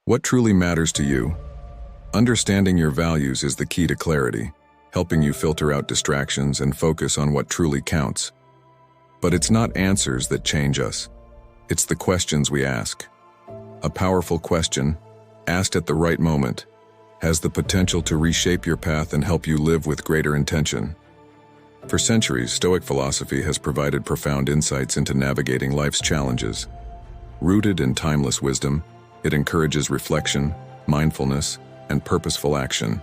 What truly matters to you? Understanding your values is the key to clarity, helping you filter out distractions and focus on what truly counts. But it's not answers that change us. It's the questions we ask. A powerful question, asked at the right moment, has the potential to reshape your path and help you live with greater intention. For centuries, Stoic philosophy has provided profound insights into navigating life's challenges. Rooted in timeless wisdom, it encourages reflection, mindfulness, and purposeful action.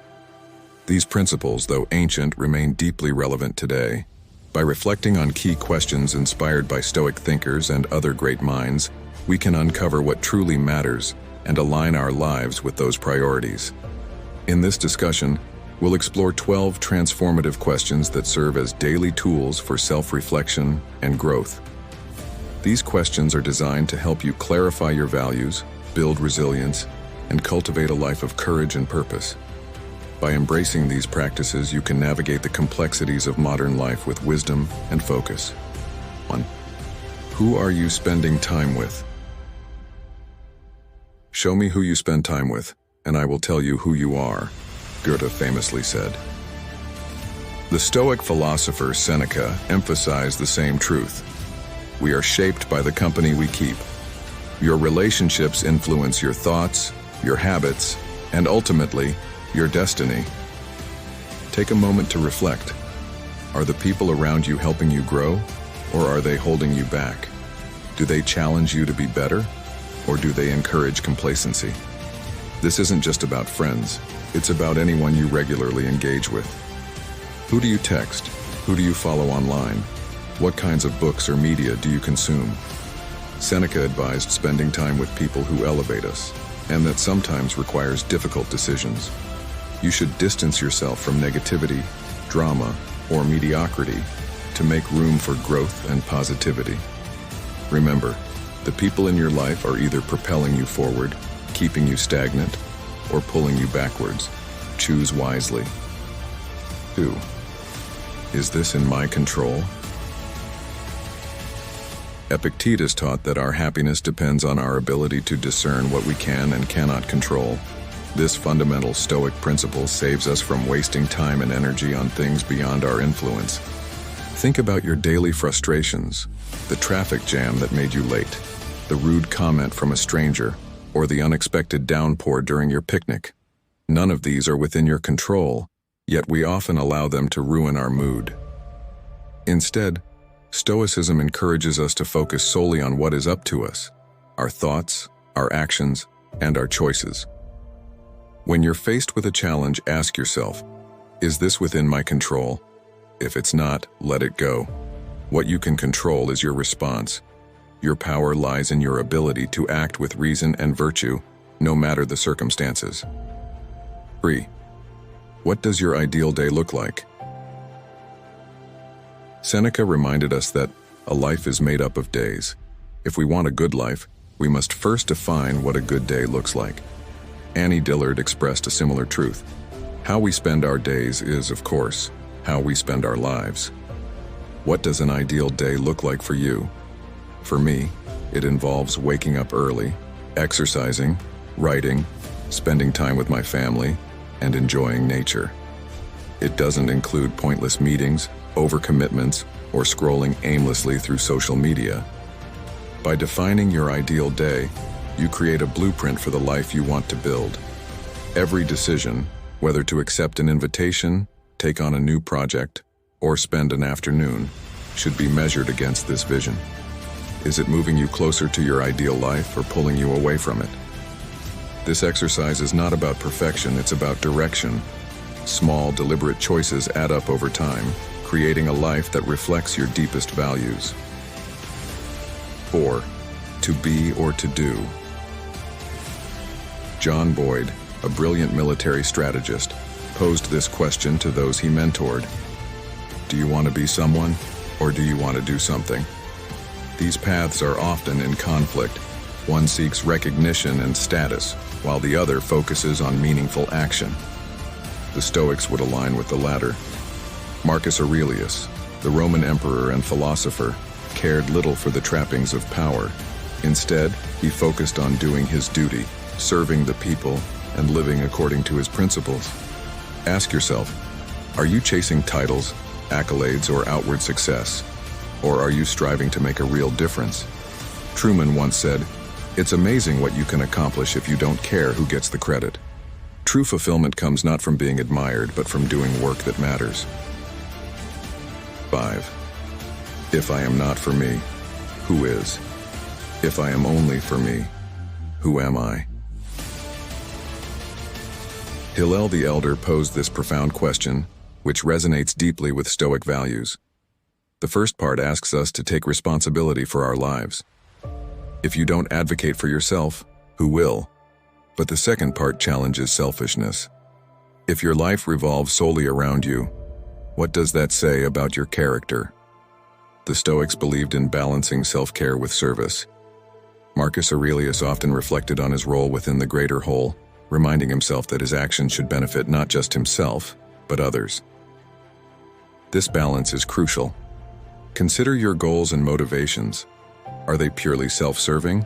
These principles, though ancient, remain deeply relevant today. By reflecting on key questions inspired by Stoic thinkers and other great minds, we can uncover what truly matters and align our lives with those priorities. In this discussion, we'll explore 12 transformative questions that serve as daily tools for self-reflection and growth. These questions are designed to help you clarify your values, build resilience, and cultivate a life of courage and purpose. By embracing these practices, you can navigate the complexities of modern life with wisdom and focus. 1. Who are you spending time with? Show me who you spend time with, and I will tell you who you are, Goethe famously said. The Stoic philosopher Seneca emphasized the same truth. We are shaped by the company we keep. Your relationships influence your thoughts, your habits, and ultimately, your destiny. Take a moment to reflect. Are the people around you helping you grow, or are they holding you back? Do they challenge you to be better, or do they encourage complacency? This isn't just about friends, it's about anyone you regularly engage with. Who do you text? Who do you follow online? What kinds of books or media do you consume? Seneca advised spending time with people who elevate us, and that sometimes requires difficult decisions. You should distance yourself from negativity, drama, or mediocrity to make room for growth and positivity. Remember, the people in your life are either propelling you forward, keeping you stagnant, or pulling you backwards. Choose wisely. 2. Is this in my control? Epictetus taught that our happiness depends on our ability to discern what we can and cannot control. This fundamental Stoic principle saves us from wasting time and energy on things beyond our influence. Think about your daily frustrations, the traffic jam that made you late, the rude comment from a stranger, or the unexpected downpour during your picnic. None of these are within your control, yet we often allow them to ruin our mood. Instead, Stoicism encourages us to focus solely on what is up to us, our thoughts, our actions, and our choices. When you're faced with a challenge, ask yourself, is this within my control? If it's not, let it go. What you can control is your response. Your power lies in your ability to act with reason and virtue, no matter the circumstances. 3. What does your ideal day look like? Seneca reminded us that a life is made up of days. If we want a good life, we must first define what a good day looks like. Annie Dillard expressed a similar truth. How we spend our days is, of course, how we spend our lives. What does an ideal day look like for you? For me, it involves waking up early, exercising, writing, spending time with my family, and enjoying nature. It doesn't include pointless meetings, overcommitments, or scrolling aimlessly through social media. By defining your ideal day, you create a blueprint for the life you want to build. Every decision, whether to accept an invitation, take on a new project, or spend an afternoon, should be measured against this vision. Is it moving you closer to your ideal life or pulling you away from it? This exercise is not about perfection, it's about direction. Small, deliberate choices add up over time, creating a life that reflects your deepest values. 4. To be or to do. John Boyd, a brilliant military strategist, posed this question to those he mentored. Do you want to be someone, or do you want to do something? These paths are often in conflict. One seeks recognition and status, while the other focuses on meaningful action. The Stoics would align with the latter. Marcus Aurelius, the Roman emperor and philosopher, cared little for the trappings of power. Instead, he focused on doing his duty, serving the people, and living according to his principles. Ask yourself, are you chasing titles, accolades, or outward success? Or are you striving to make a real difference? Truman once said, "It's amazing what you can accomplish if you don't care who gets the credit." True fulfillment comes not from being admired, but from doing work that matters. 5. If I am not for me, who is? If I am only for me, who am I? Hillel the Elder posed this profound question, which resonates deeply with Stoic values. The first part asks us to take responsibility for our lives. If you don't advocate for yourself, who will? But the second part challenges selfishness. If your life revolves solely around you, what does that say about your character? The Stoics believed in balancing self-care with service. Marcus Aurelius often reflected on his role within the greater whole, reminding himself that his actions should benefit not just himself, but others. This balance is crucial. Consider your goals and motivations. Are they purely self-serving,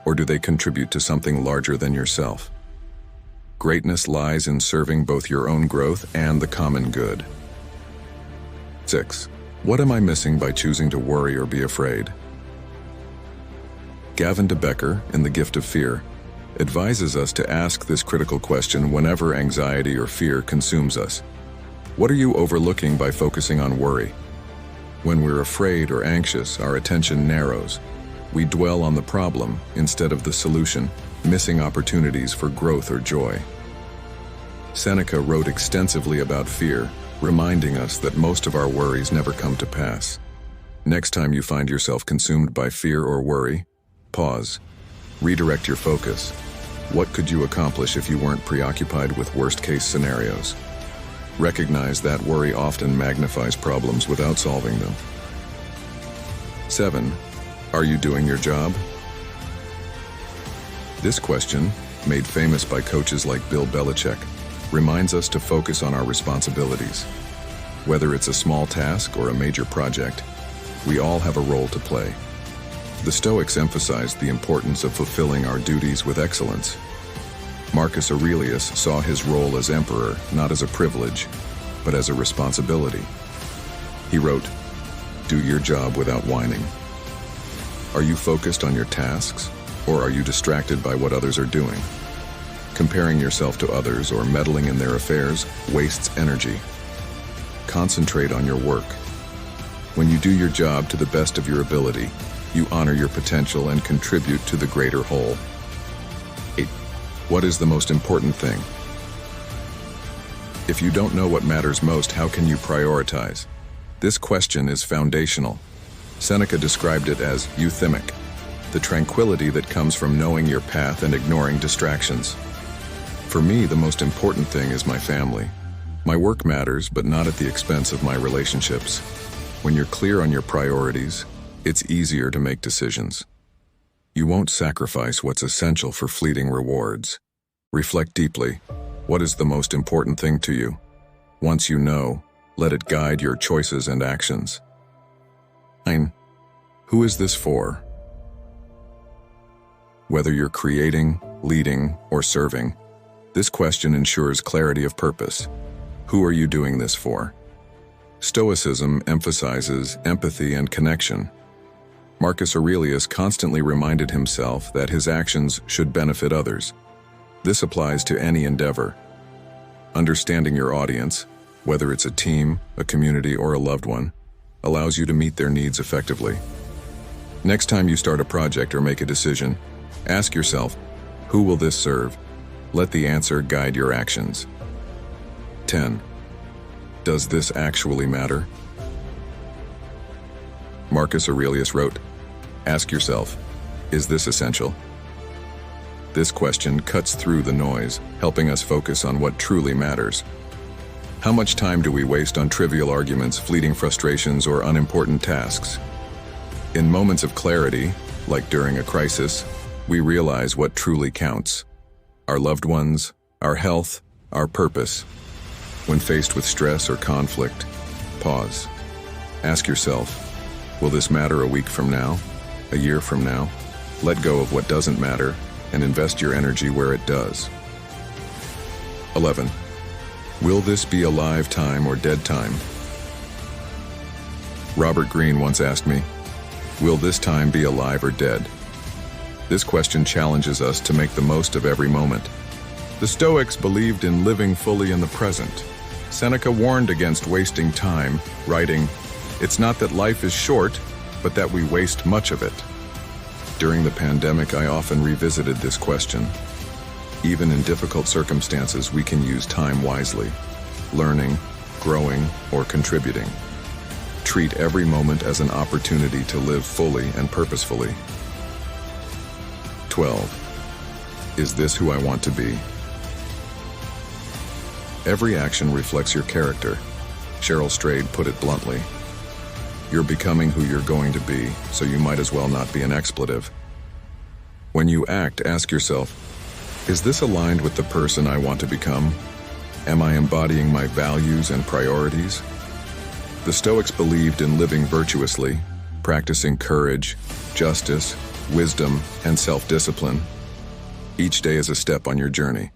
or do they contribute to something larger than yourself? Greatness lies in serving both your own growth and the common good. 6. What am I missing by choosing to worry or be afraid? Gavin de Becker, in The Gift of Fear, advises us to ask this critical question whenever anxiety or fear consumes us. What are you overlooking by focusing on worry? When we're afraid or anxious, our attention narrows. We dwell on the problem instead of the solution, missing opportunities for growth or joy. Seneca wrote extensively about fear, reminding us that most of our worries never come to pass. Next time you find yourself consumed by fear or worry, pause. Redirect your focus. What could you accomplish if you weren't preoccupied with worst-case scenarios? Recognize that worry often magnifies problems without solving them. 7. Are you doing your job? This question, made famous by coaches like Bill Belichick, reminds us to focus on our responsibilities. Whether it's a small task or a major project, we all have a role to play. The Stoics emphasized the importance of fulfilling our duties with excellence. Marcus Aurelius saw his role as emperor not as a privilege, but as a responsibility. He wrote, "Do your job without whining." Are you focused on your tasks, or are you distracted by what others are doing? Comparing yourself to others or meddling in their affairs wastes energy. Concentrate on your work. When you do your job to the best of your ability, you honor your potential and contribute to the greater whole. 8. What is the most important thing? If you don't know what matters most, how can you prioritize? This question is foundational. Seneca described it as euthymic, the tranquility that comes from knowing your path and ignoring distractions. For me, the most important thing is my family. My work matters, but not at the expense of my relationships. When you're clear on your priorities, it's easier to make decisions. You won't sacrifice what's essential for fleeting rewards. Reflect deeply. What is the most important thing to you? Once you know, let it guide your choices and actions. 9. Who is this for? Whether you're creating, leading, or serving, this question ensures clarity of purpose. Who are you doing this for? Stoicism emphasizes empathy and connection. Marcus Aurelius constantly reminded himself that his actions should benefit others. This applies to any endeavor. Understanding your audience, whether it's a team, a community, or a loved one, allows you to meet their needs effectively. Next time you start a project or make a decision, ask yourself, who will this serve? Let the answer guide your actions. 10. Does this actually matter? Marcus Aurelius wrote, ask yourself, is this essential? This question cuts through the noise, helping us focus on what truly matters. How much time do we waste on trivial arguments, fleeting frustrations, or unimportant tasks? In moments of clarity, like during a crisis, we realize what truly counts. Our loved ones, our health, our purpose. When faced with stress or conflict, pause. Ask yourself, will this matter a week from now? A year from now? Let go of what doesn't matter and invest your energy where it does. 11. Will this be a live time or dead time? Robert Greene once asked me, will this time be alive or dead? This question challenges us to make the most of every moment. The Stoics believed in living fully in the present. Seneca warned against wasting time, writing, "It's not that life is short, but that we waste much of it." During the pandemic, I often revisited this question. Even in difficult circumstances, we can use time wisely, learning, growing, or contributing. Treat every moment as an opportunity to live fully and purposefully. 12. Is this who I want to be? Every action reflects your character. Cheryl Strayed put it bluntly. You're becoming who you're going to be, so you might as well not be an expletive. When you act, ask yourself, is this aligned with the person I want to become? Am I embodying my values and priorities? The Stoics believed in living virtuously, practicing courage, justice, wisdom, and self-discipline. Each day is a step on your journey.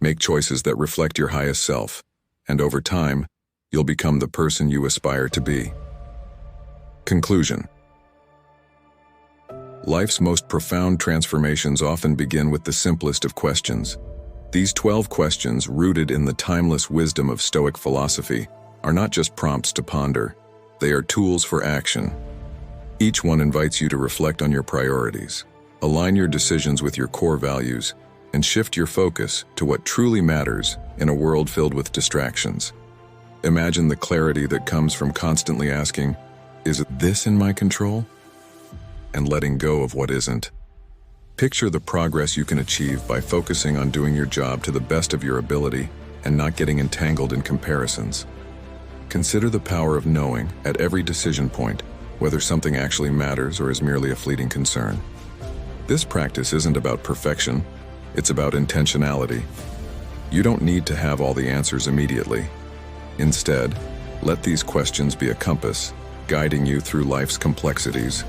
Make choices that reflect your highest self, and over time, you'll become the person you aspire to be. Conclusion. Life's most profound transformations often begin with the simplest of questions. These 12 questions, rooted in the timeless wisdom of Stoic philosophy, are not just prompts to ponder, they are tools for action. Each one invites you to reflect on your priorities, align your decisions with your core values, and shift your focus to what truly matters in a world filled with distractions. Imagine the clarity that comes from constantly asking, is this in my control? And letting go of what isn't. Picture the progress you can achieve by focusing on doing your job to the best of your ability and not getting entangled in comparisons. Consider the power of knowing at every decision point whether something actually matters or is merely a fleeting concern. This practice isn't about perfection, it's about intentionality. You don't need to have all the answers immediately. Instead, let these questions be a compass, guiding you through life's complexities.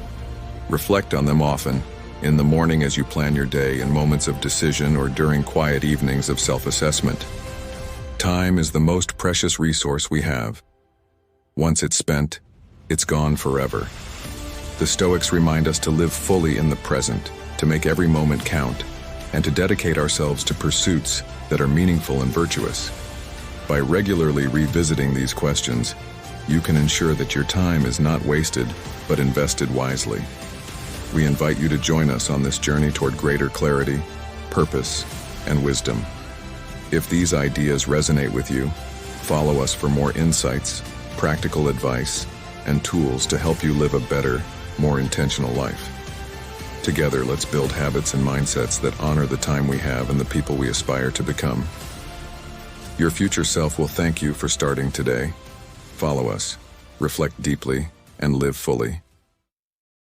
Reflect on them often, in the morning as you plan your day, in moments of decision, or during quiet evenings of self-assessment. Time is the most precious resource we have. Once it's spent, it's gone forever. The Stoics remind us to live fully in the present, to make every moment count, and to dedicate ourselves to pursuits that are meaningful and virtuous. By regularly revisiting these questions, you can ensure that your time is not wasted, but invested wisely. We invite you to join us on this journey toward greater clarity, purpose, and wisdom. If these ideas resonate with you, follow us for more insights, practical advice, and tools to help you live a better, more intentional life. Together, let's build habits and mindsets that honor the time we have and the people we aspire to become. Your future self will thank you for starting today. Follow us, reflect deeply, and live fully.